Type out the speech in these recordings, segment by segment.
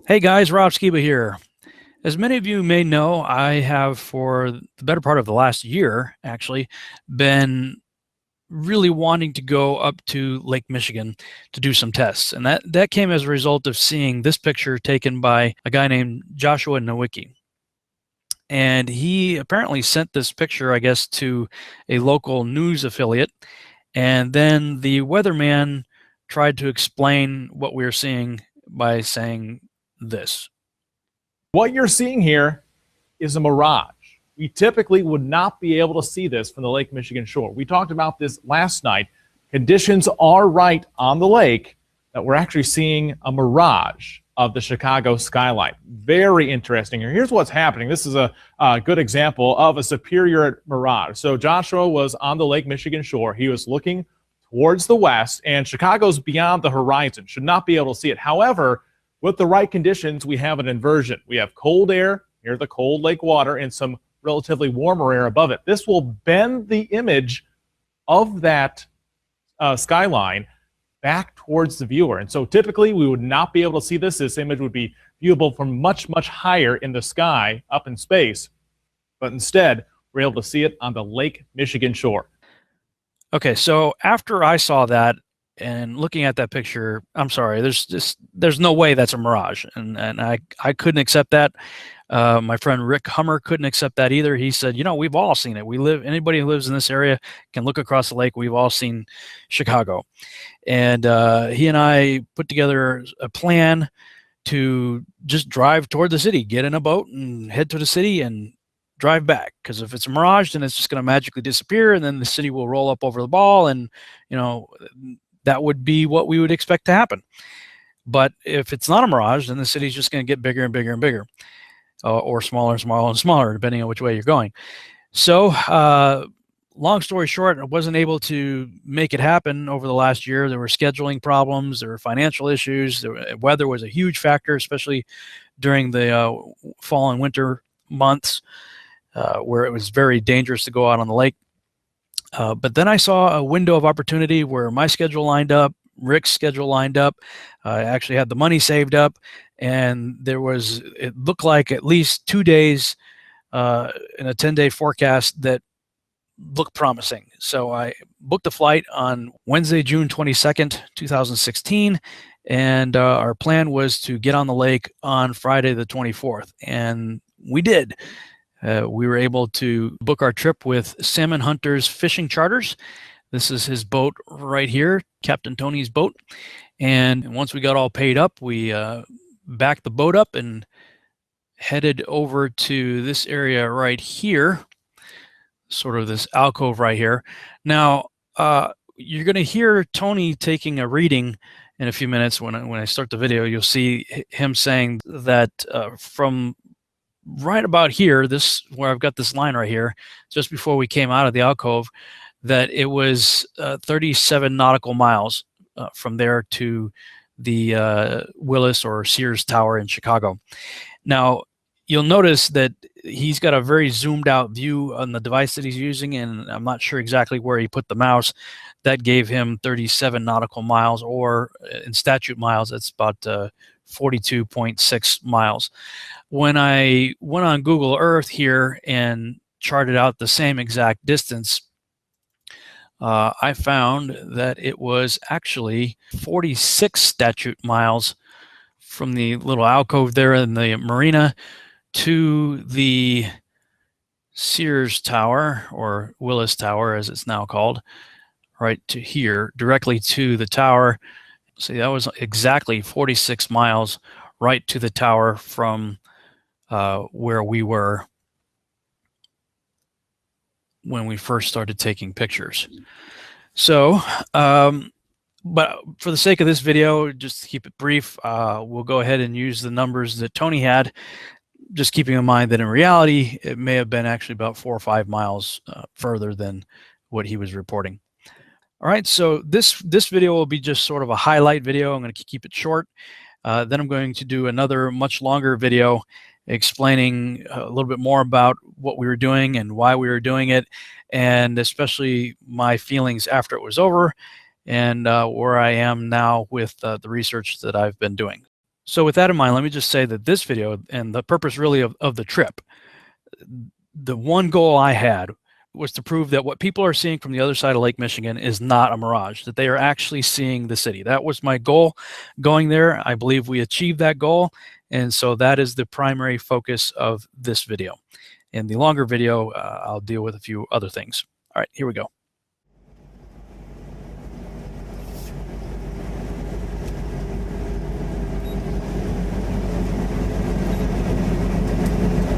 Hey guys, Rob Skiba here. As many of you may know, I have for the better part of the last year actually been really wanting to go up to Lake Michigan to do some tests. And that came as a result of seeing this picture taken by a guy named Joshua Nowicki. And he apparently sent this picture, I guess, to a local news affiliate. And then the weatherman tried to explain what we were seeing by saying this. What you're seeing here is a mirage. We typically would not be able to see this from the Lake Michigan shore. We talked about this last night. Conditions are right on the lake that we're actually seeing a mirage of the Chicago skyline. Very interesting. Here's what's happening. This is a good example of a superior mirage. So Joshua was on the Lake Michigan shore. He was looking towards the west, and Chicago's beyond the horizon. Should not be able to see it. However, with the right conditions, we have an inversion. We have cold air near the cold lake water and some relatively warmer air above it. This will bend the image of that skyline back towards the viewer. And so typically we would not be able to see this. This image would be viewable from much, much higher in the sky up in space. But instead, we're able to see it on the Lake Michigan shore. Okay, so after I saw that and looking at that picture, I'm sorry, there's no way that's a mirage, and I couldn't accept that. My friend Rick Hummer couldn't accept that either. He said, we've all seen it. Anybody who lives in this area can look across the lake. We've all seen Chicago. And he and I put together a plan to just drive toward the city, get in a boat and head to the city and drive back. Because if it's a mirage, then it's just going to magically disappear, and then the city will roll up over the ball, and that would be what we would expect to happen. But if it's not a mirage, then the city's just going to get bigger and bigger and bigger, or smaller and smaller and smaller, depending on which way you're going. So long story short, I wasn't able to make it happen over the last year. There were scheduling problems, there were financial issues, weather was a huge factor, especially during the fall and winter months, where it was very dangerous to go out on the lake. But then I saw a window of opportunity where my schedule lined up, Rick's schedule lined up. I actually had the money saved up, and it looked like at least 2 days in a 10-day forecast that looked promising. So I booked a flight on Wednesday, June 22nd, 2016, and our plan was to get on the lake on Friday the 24th, and we did. We were able to book our trip with Salmon Hunters Fishing Charters. This is his boat right here, Captain Tony's boat. And once we got all paid up, we backed the boat up and headed over to this area right here, sort of this alcove right here. Now, you're going to hear Tony taking a reading in a few minutes. When I start the video, you'll see him saying that from right about here, where I've got this line right here, just before we came out of the alcove, that it was 37 nautical miles from there to the Willis or Sears Tower in Chicago. Now, you'll notice that he's got a very zoomed out view on the device that he's using, and I'm not sure exactly where he put the mouse. That gave him 37 nautical miles, or in statute miles, it's about 42.6 miles. When I went on Google Earth here and charted out the same exact distance, I found that it was actually 46 statute miles from the little alcove there in the marina to the Sears Tower, or Willis Tower as it's now called, right to here, directly to the tower. See, that was exactly 46 miles right to the tower from where we were when we first started taking pictures. So, but for the sake of this video, just to keep it brief, we'll go ahead and use the numbers that Tony had, just keeping in mind that in reality, it may have been actually about 4 or 5 miles further than what he was reporting. All right, so this video will be just sort of a highlight video. I'm going to keep it short. Then I'm going to do another much longer video explaining a little bit more about what we were doing and why we were doing it, and especially my feelings after it was over, and where I am now with the research that I've been doing. So with that in mind, let me just say that this video and the purpose really of the trip, the one goal I had was to prove that what people are seeing from the other side of Lake Michigan is not a mirage, that they are actually seeing the city. That was my goal going there. I believe we achieved that goal. And so that is the primary focus of this video. In the longer video, I'll deal with a few other things. All right, here we go.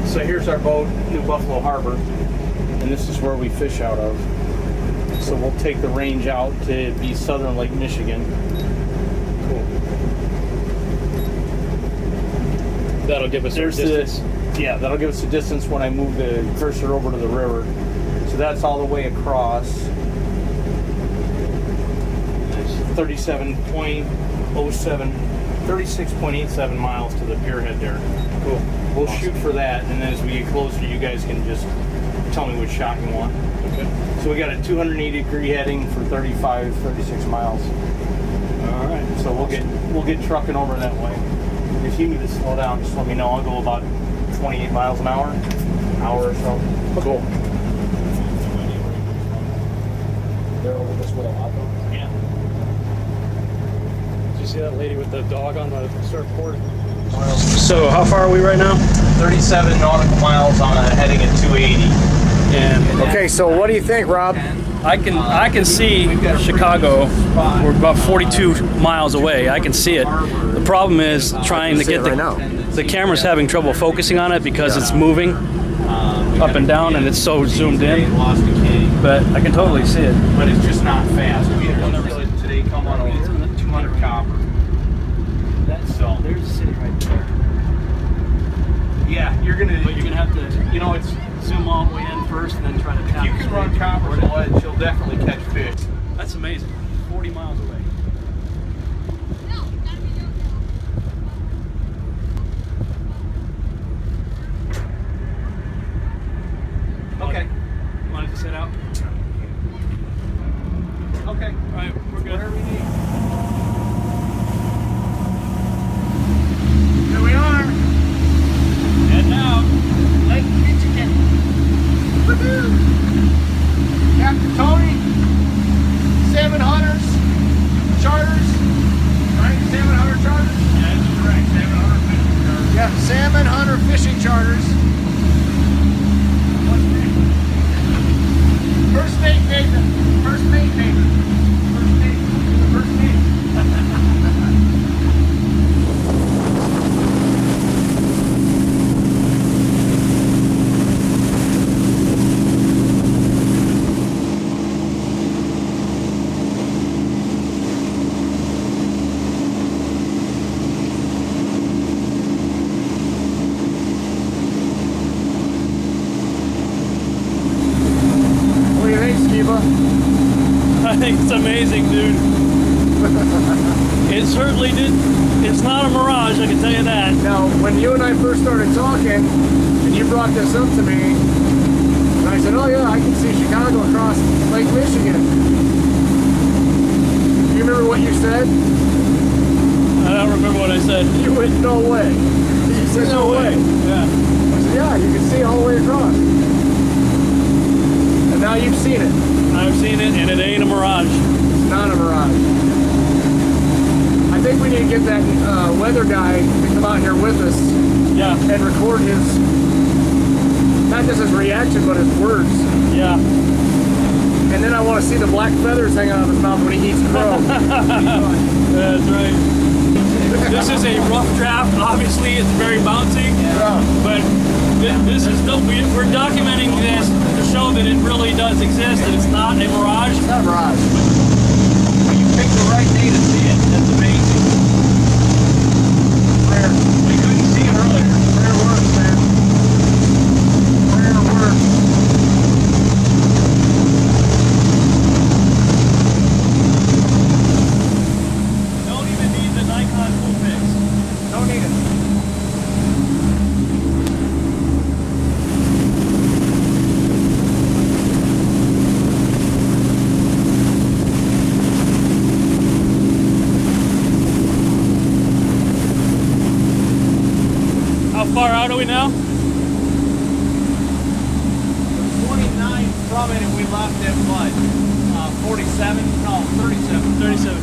So here's our boat, New Buffalo Harbor, and this is where we fish out of. So we'll take the range out to be southern Lake Michigan. Cool. That'll give us a distance. Yeah, that'll give us a distance when I move the cursor over to the river. So that's all the way across. That's 36.87 miles to the pier head there. Cool. We'll shoot for that, and then as we get closer, you guys can just tell me which shot you want. Okay. So we got a 280-degree heading for 36 miles. All right. So we'll get trucking over that way. If you need to slow down, just let me know. I'll go about 28 miles an hour or so. Cool. They're over this way a lot though. Yeah. Did you see that lady with the dog on the surfboard? So how far are we right now? 37 nautical miles on a heading at 280. And Okay, so what do you think, Rob? I can see Chicago. We're about 42 miles away. I can see it. The problem is trying to get the camera's having trouble focusing on it because it's moving up and down and it's so zoomed in. But I can totally see it. But it's just not fast. We had today come on over 200 copper. So There's the city right there. yeah, you're gonna have to, you know, it's zoom all the way in first and then try to tap. you can run copper on it, you'll definitely catch fish. That's amazing. 40 miles away. Okay. You want it to sit out? Okay. All right, we're good. Whatever we need. Here we are. Heading out. Lake Michigan. Woohoo! Captain Tony, 700s, charters, right? 700 charters? Yeah, that's correct. 700 fishing charters. Yeah, salmon hunter fishing charters. What's name? First mate, Nathan. First mate, Nathan. First mate. First mate. What do you think, Skiba? I think it's amazing, dude. It certainly did. It's not a mirage, I can tell you that. Now, when you and I first started talking, and you brought this up to me, and I said, oh yeah, I can see Chicago across Lake Michigan. You remember what you said? I don't remember what I said. You went, no way. You said, no way. Yeah. I said, yeah, you can see all the way across. And now you've seen it. I've seen it, and it ain't a mirage. It's not a mirage. I think we need to get that weather guy to come out here with us Yeah. and record his, not just his reaction, but his words. Yeah. And then I want to see the black feathers hang out of his mouth when he eats crow. That's right. This is a rough draft. Obviously, it's very bouncy. Yeah. But this is we're documenting this to show that it really does exist, and it's not a mirage. It's not a mirage. You picked the right day to see it. That's amazing. Rare. We couldn't see it earlier. Rare works, man. Rare works. Don't even need the Nikon full fix. Don't need it. How far out are we now? 29 from it, and we left at what? 47? No, 37. 37.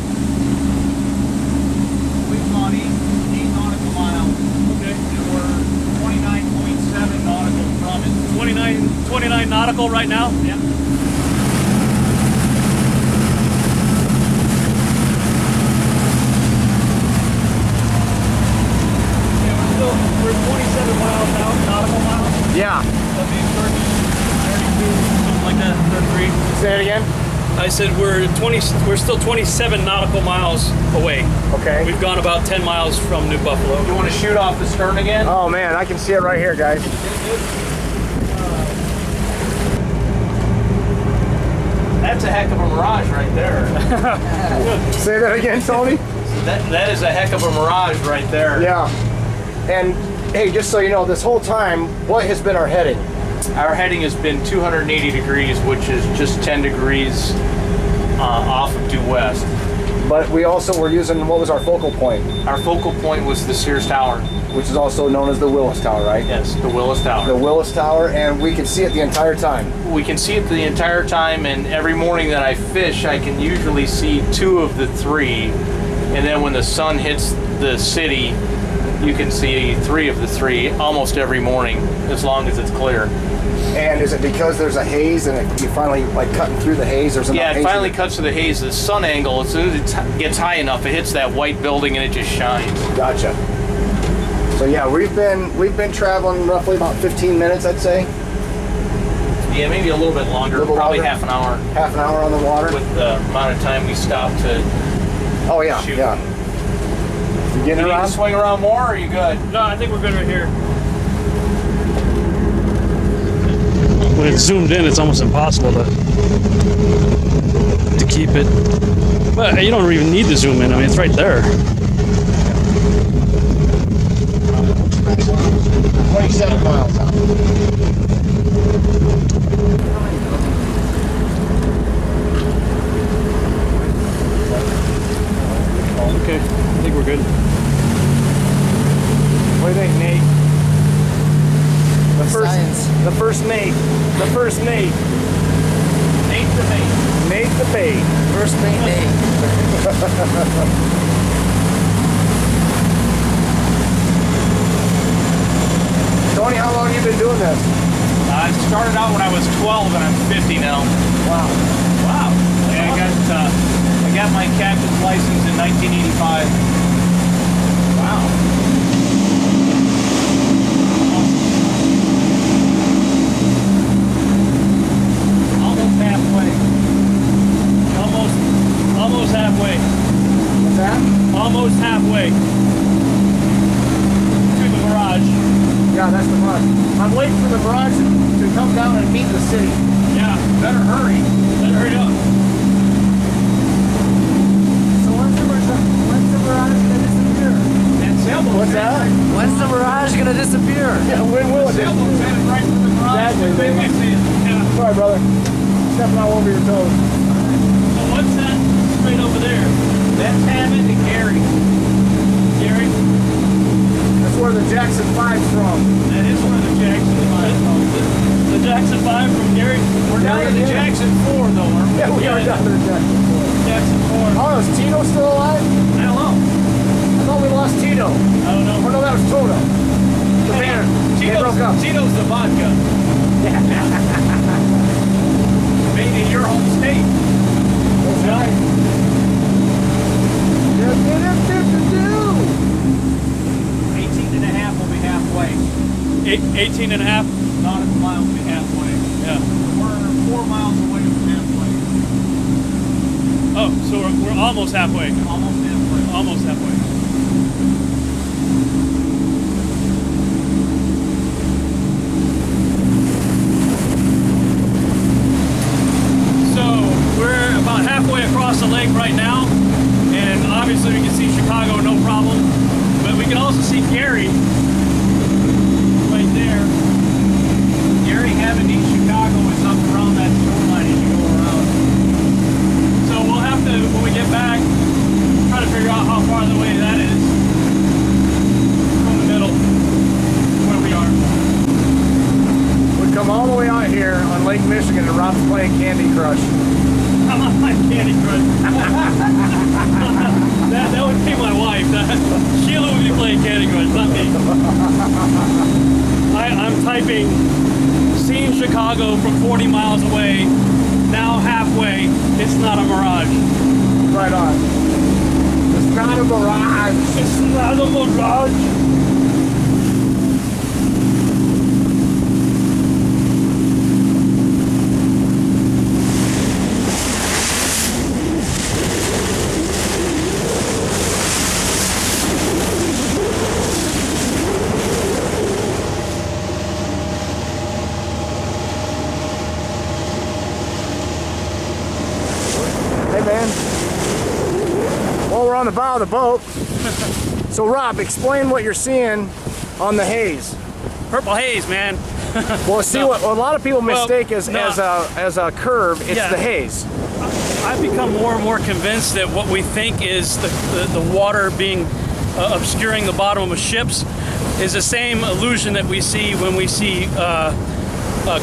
We've gone 8 nautical miles. Okay. And we're 29.7 nautical from it. 29 nautical right now? Yep. We're 27 miles out, nautical miles. Yeah. That means 32, something like that, 33. Say it again. I said we're still 27 nautical miles away. Okay. We've gone about 10 miles from New Buffalo. You want to shoot off the stern again? Oh man, I can see it right here, guys. That's a heck of a mirage right there. Say that again, Tony. That is a heck of a mirage right there. Yeah. And hey, just so you know, this whole time, what has been our heading? Our heading has been 280 degrees, which is just 10 degrees off of due west. But we also were using, what was our focal point? Our focal point was the Sears Tower. Which is also known as the Willis Tower, right? Yes, the Willis Tower. The Willis Tower, and we can see it the entire time. We can see it the entire time, and every morning that I fish, I can usually see 2 of the 3. And then when the sun hits the city, you can see 3 of the 3 almost every morning, as long as it's clear. And is it because there's a haze and you finally like cutting through the haze? There's enough Yeah, it haze finally cuts to the haze. The sun angle, as soon as it gets high enough, it hits that white building and it just shines. Gotcha. So yeah, we've been traveling roughly about 15 minutes, I'd say. Yeah, maybe a little bit longer, probably longer? half an hour. Half an hour on the water. With the amount of time we stopped to Oh yeah, shoot. yeah. You You getting need around? to swing around more, or are you good? No, I think we're good right here. When it's zoomed in, it's almost impossible to keep it. But you don't even need to zoom in. I mean, it's right there. 27 miles out. Okay, I think we're good. What do you think, Nate? Science. The first Nate. The first Nate. Nate the mate. Nate the bait. First mate Nate. Tony, how long have you been doing this? I started out when I was 12 and I'm 50 now. Wow. Wow. Yeah, I got my captain's license in 1985. Wow. Almost halfway. Almost halfway. What's that? Almost halfway to the mirage. Yeah, that's the mirage. I'm waiting for the mirage to come down and meet the city. Yeah, Better hurry. better hurry up. So when's the mirage gonna disappear? That sailboat. What's that? When's the mirage gonna disappear? Yeah, when will it? Sailboat's headed right for the mirage. Exactly, baby. I see it. Yeah. Sorry, brother. Stepping all over your toes. So what's that straight over there? That's Hammond and Gary. Gary? That's where the Jackson 5's from. That is one of the Jackson 5. The Jackson 5 from Gary? We're down to the Jackson 4 though, aren't we? Yeah, we are down to the Jackson 4. Jackson 4. Oh, is Tito still alive? I don't know. I thought we lost Tito. I don't know. Oh no, that was Toto. The band. They broke up. Tito's the vodka. Made in your home state. That's right. 18 and a half will be halfway. 18 and a half? Nautical mile will be halfway. Yeah. We're 4 miles away from halfway. Oh, so we're almost halfway. Almost halfway. Almost halfway. So we're about halfway across the lake right now, and obviously we can see Chicago no problem, but we can also see Gary right there. Gary Hammond East Chicago is up around that shoreline as you go around. So we'll have to, when we get back, try to figure out how far away that is from the middle. Lake Michigan and Rob's playing Candy Crush. I'm on my Candy Crush. that would be my wife. Sheila would be playing Candy Crush, not me. I'm typing seen Chicago from 40 miles away, now halfway. It's not a mirage. Right on. It's not a mirage. It's not a mirage. On the bow of the boat. So Rob, explain what you're seeing on the haze. Purple haze, man. Well, see what a lot of people mistake as a curve. It's the haze. I've become more and more convinced that what we think is the water being obscuring the bottom of ships is the same illusion that we see when we see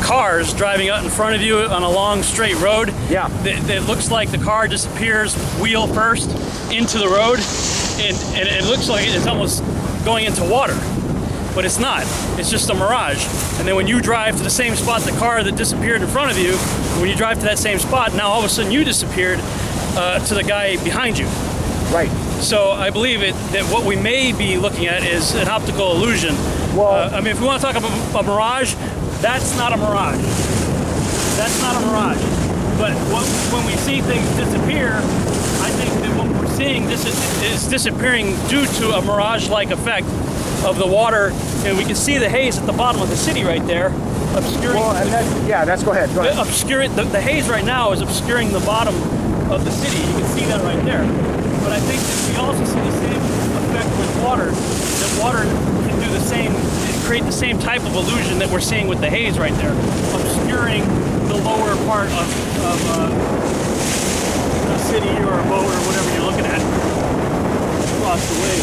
cars driving out in front of you on a long straight road. Yeah. It looks like the car disappears wheel first into the road, and it looks like it's almost going into water, but it's not. It's just a mirage. And then when you drive to the same spot, the car that disappeared in front of you, when you drive to that same spot, now all of a sudden you disappeared to the guy behind you. Right. So I believe that what we may be looking at is an optical illusion. Well, I mean, if we want to talk about a mirage, that's not a mirage. That's not a mirage. But when we see things disappear, I think that what we're seeing is disappearing due to a mirage-like effect of the water, and we can see the haze at the bottom of the city right there, obscuring. Well, and go ahead. Obscuring the haze right now is obscuring the bottom of the city. You can see that right there. But I think that we also see the same effect with water. That water can do the same, create the same type of illusion that we're seeing with the haze right there, obscuring the lower part of a city or a boat or whatever you're looking at across the way.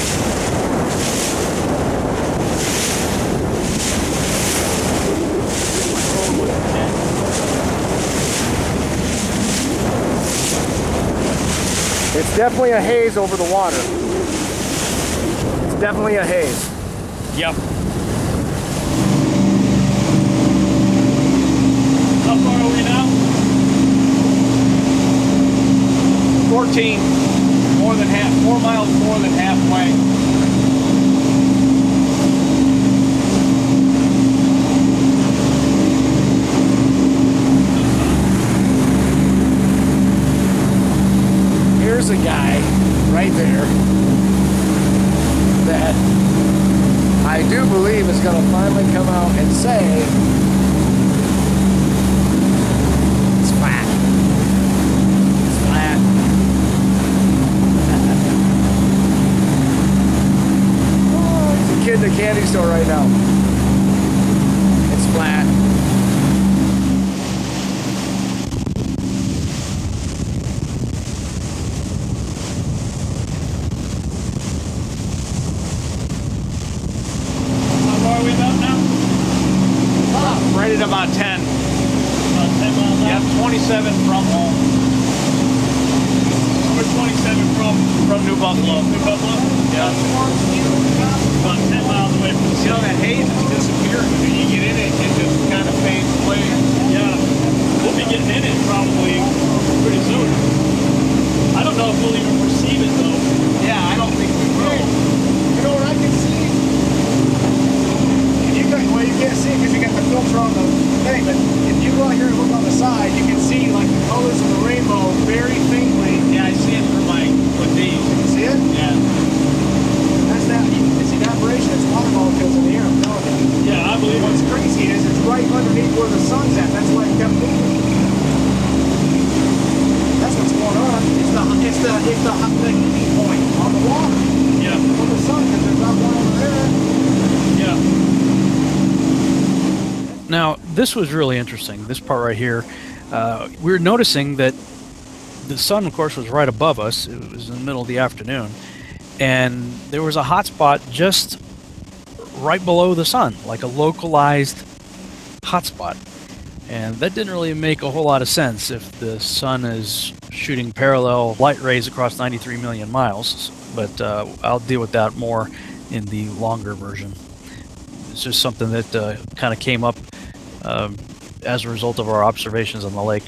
It's definitely a haze over the water. It's definitely a haze. Yep. How far are we now? 14, more than half, 4 miles more than halfway. Here's a guy right there that I do believe is going to finally come out and say it's flat. It's flat. Oh, he's a kid in the candy store right now. It's flat. Right at about 10. About 10 miles out? Yep, 27 from home. We're 27 from New Buffalo. New Buffalo? Yeah. About 10 miles away from the You know, city. that haze is disappearing. When you get in it, it just kind of fades away. Yeah. We'll be getting in it probably pretty soon. I don't know if we'll even perceive it though. Yeah, I don't think we will. You know what I can see? Well, you can't see it because you got the filter on the thing, but if you go out here and look on the side, you can see like the colors of the rainbow very faintly. Yeah, I see it through my hoodie. You see it? Yeah. That's that. It's evaporation. It's water molecules in the air. I'm telling you. Yeah, I believe What's it. crazy is it's right underneath where the sun's at. That's why it kept moving. That's what's going on. It's the heating point on the water. Yeah. For the sun, because there's not one over there. Yeah. Now, this was really interesting, this part right here. We were noticing that the sun, of course, was right above us. It was in the middle of the afternoon. And there was a hot spot just right below the sun, like a localized hot spot. And that didn't really make a whole lot of sense if the sun is shooting parallel light rays across 93 million miles. But I'll deal with that more in the longer version. It's just something that kind of came up as a result of our observations on the lake.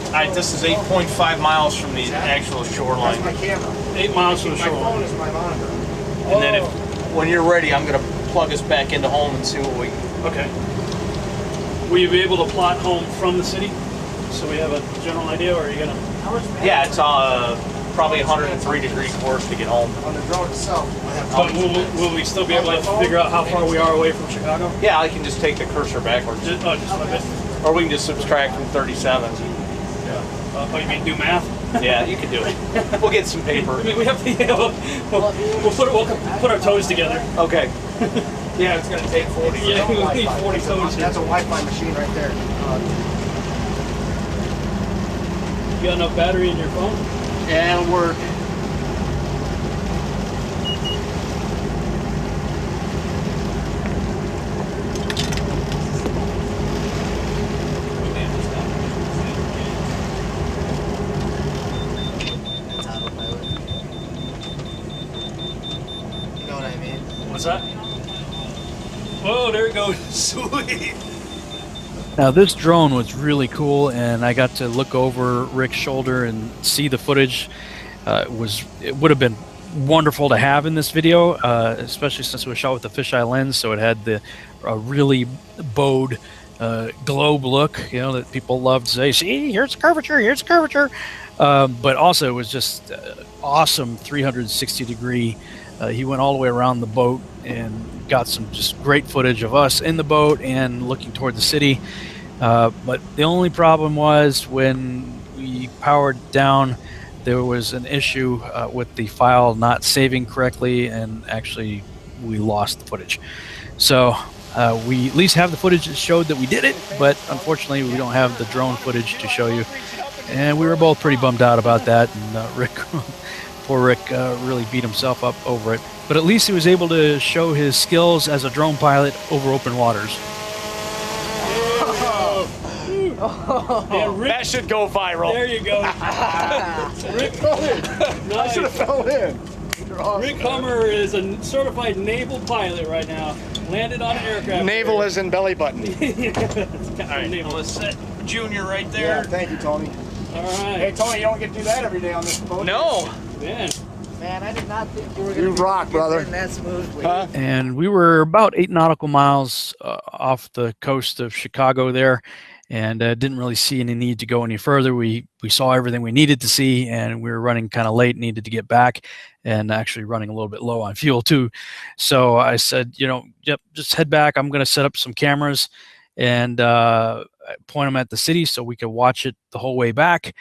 Alright, this is 8.5 miles from the actual shoreline. That's my camera. 8 miles from the My phone shoreline. is my monitor. And then when you're ready, I'm going to plug us back into home and see what we... Okay. Will you be able to plot home from the city, so we have a general idea, or are you gonna? Yeah, it's probably 103 degree course to get home. On the drone itself, I have But will we still be able to figure out how far we are away from Chicago? Yeah, I can just take the cursor backwards. Just a bit. Or we can just subtract from 37. Oh, you mean do math? Yeah, you can do it. We'll get some paper. I mean, we have to. Yeah, we'll put our toes together. Okay. Yeah, it's going to take 40. Yeah, we need 40 toes. That's a Wi-Fi machine right there. You got enough battery in your phone? Yeah, it'll work. You know what I mean? What's that? Whoa, there it goes. Sweet. Now this drone was really cool, and I got to look over Rick's shoulder and see the footage. It would have been wonderful to have in this video, especially since it was shot with a fisheye lens, so it had the really bowed globe look, that people love to say, see, here's curvature, here's curvature. But also it was just awesome 360 degree. He went all the way around the boat and got some just great footage of us in the boat and looking toward the city. But the only problem was when we powered down, there was an issue with the file not saving correctly, and actually we lost the footage. So we at least have the footage that showed that we did it, but unfortunately we don't have the drone footage to show you. And we were both pretty bummed out about that, and poor Rick really beat himself up over it. But at least he was able to show his skills as a drone pilot over open waters. Yeah, Rick, That should go viral. there you go. Rick, I should have fell in. Rick Hummer is a certified naval pilot right now. Landed on an aircraft. Naval is in belly button. All right, naval. Let's set Junior right Yeah, there. thank you, Tony. All right. Hey, Tony, you don't get to do that every day on this boat. No. Man. Man, I did not think you were You going to rock, brother. that smoothly. Huh? And we were about 8 nautical miles off the coast of Chicago there, and didn't really see any need to go any further. We saw everything we needed to see, and we were running kind of late, needed to get back, and actually running a little bit low on fuel too. So I said, yep, just head back. I'm going to set up some cameras and point them at the city so we could watch it the whole way back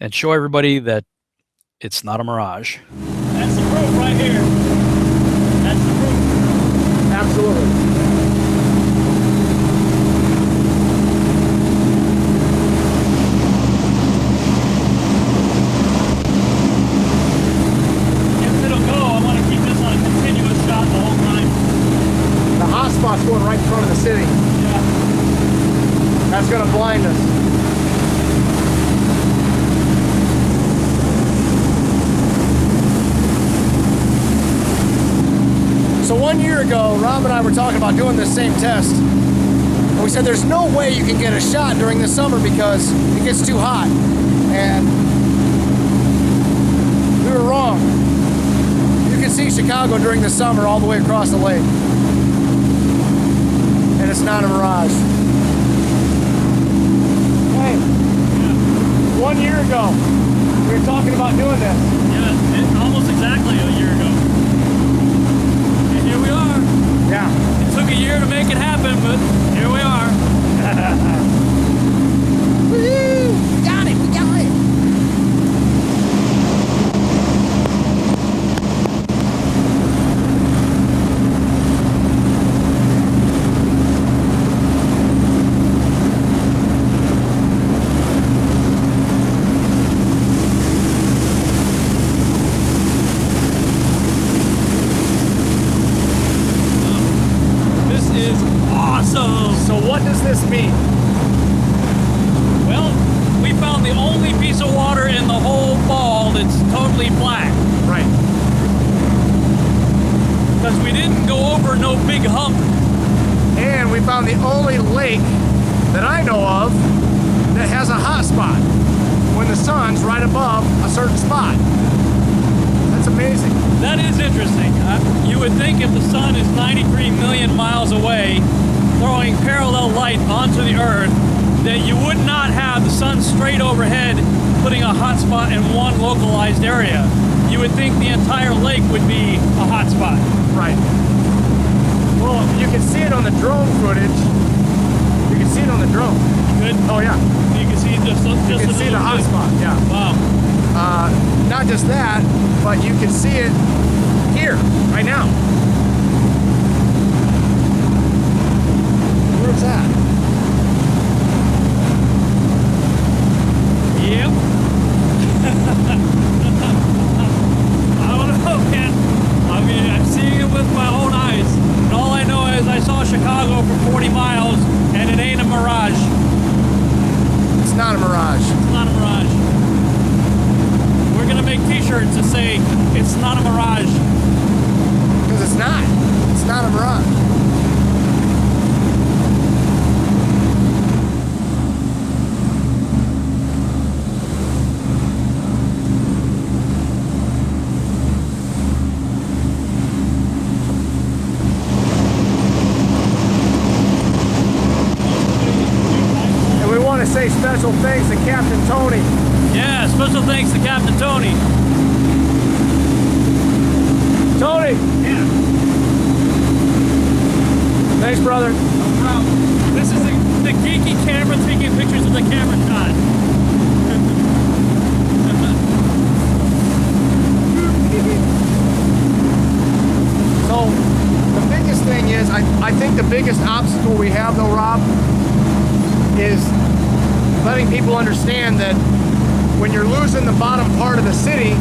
and show everybody that it's not a mirage. That's the proof right here. That's the proof. Absolutely. If it'll go, I want to keep this on a continuous shot the whole time. The hotspot's going right in front of the city. Yeah. That's going to blind us. So 1 year ago, Rob and I were talking about doing this same test. And we said there's no way you can get a shot during the summer because it gets too hot. And we were wrong. You can see Chicago during the summer all the way across the lake. And it's not a mirage. Hey, 1 year ago, we were talking about doing this. Yeah, almost exactly a year ago. And here we are. Yeah. It took a year to make it happen, but here we are. Woo! Got it! We got it! This is awesome. So what does this mean? the only piece of water in the whole ball that's totally black. Right. Because we didn't go over no big hump. And we found the only lake that I know of that has a hot spot when the sun's right above a certain spot. That's amazing. That is interesting. You would think if the sun is 93 million miles away, throwing parallel light onto the Earth, that you would not have the sun straight overhead, putting a hot spot in one localized area. You would think the entire lake would be a hot spot. Right. Well, you can see it on the drone footage. You can see it on the drone. Good. Oh yeah. You can see just You can see the hot spot. Yeah. Wow. Not just that, but you can see it here right now. Where's that? Yep. I don't know, man. I mean, I'm seeing it with my own eyes. And all I know is I saw Chicago for 40 miles, and it ain't a mirage. It's not a mirage. It's not a mirage. We're gonna make t-shirts that say, it's not a mirage. Because it's not. It's not a mirage. Say special thanks to Captain Tony. Yeah, special thanks to Captain Tony. Tony! Yeah. Thanks, brother. No problem. This is the geeky camera taking pictures of the camera shot. So, the biggest thing is, I think the biggest obstacle we have though, Rob, is letting people understand that when you're losing the bottom part of the city,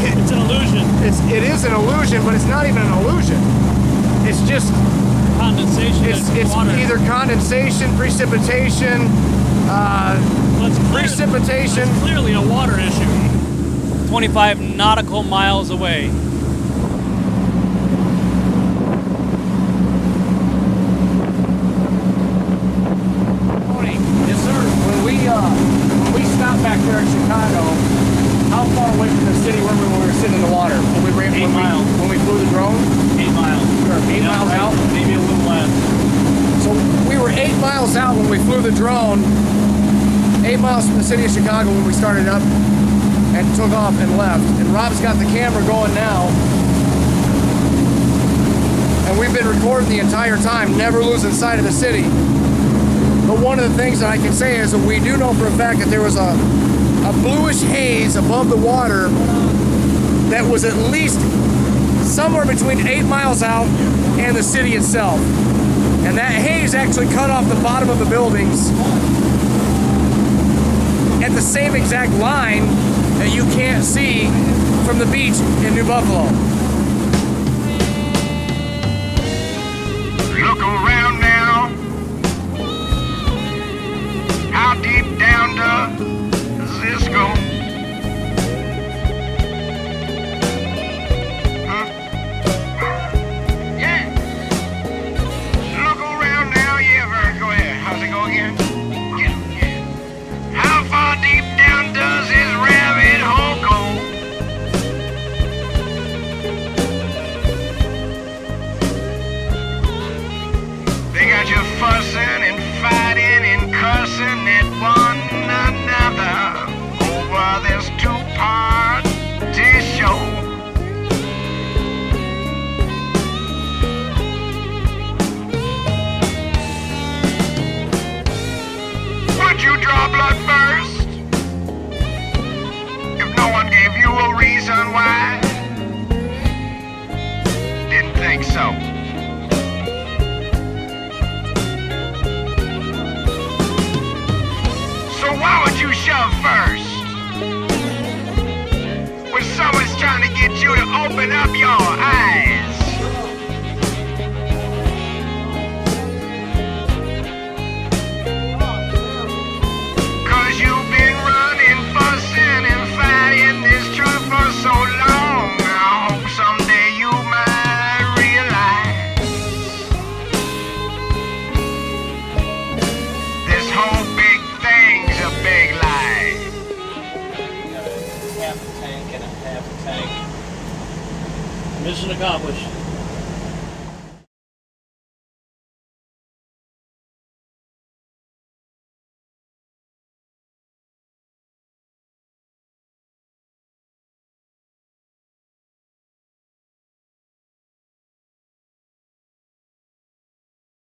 It's an illusion. it is an illusion, but it's not even an illusion. It's just Condensation. it's water. either condensation, precipitation, precipitation. That's clearly a water issue. 25 nautical miles away. When we stopped back there in Chicago, how far away from the city were we when we were sitting in the water? When we ran, 8 miles. When we flew the drone? 8 miles. We were 8 miles out? Maybe a little less. So we were 8 miles out when we flew the drone, 8 miles from the city of Chicago when we started up and took off and left. And Rob's got the camera going now. And we've been recording the entire time, never losing sight of the city. But one of the things that I can say is that we do know for a fact that there was a bluish haze above the water that was at least somewhere between 8 miles out and the city itself. And that haze actually cut off the bottom of the buildings at the same exact line that you can't see from the beach in New Buffalo. Look around now. How deep down does this go? Huh? Yeah. Look around now. Yeah, go ahead. How's it go again? Yeah. How far deep down does this rabbit hole go? They got you fussing and fighting and cussing at one another over this two-party show. Would you draw blood first if no one gave you a reason why? Didn't think so. So why would you shove first? When someone's trying to get you to open up your eyes. Cause you've been running half a tank. Mission accomplished.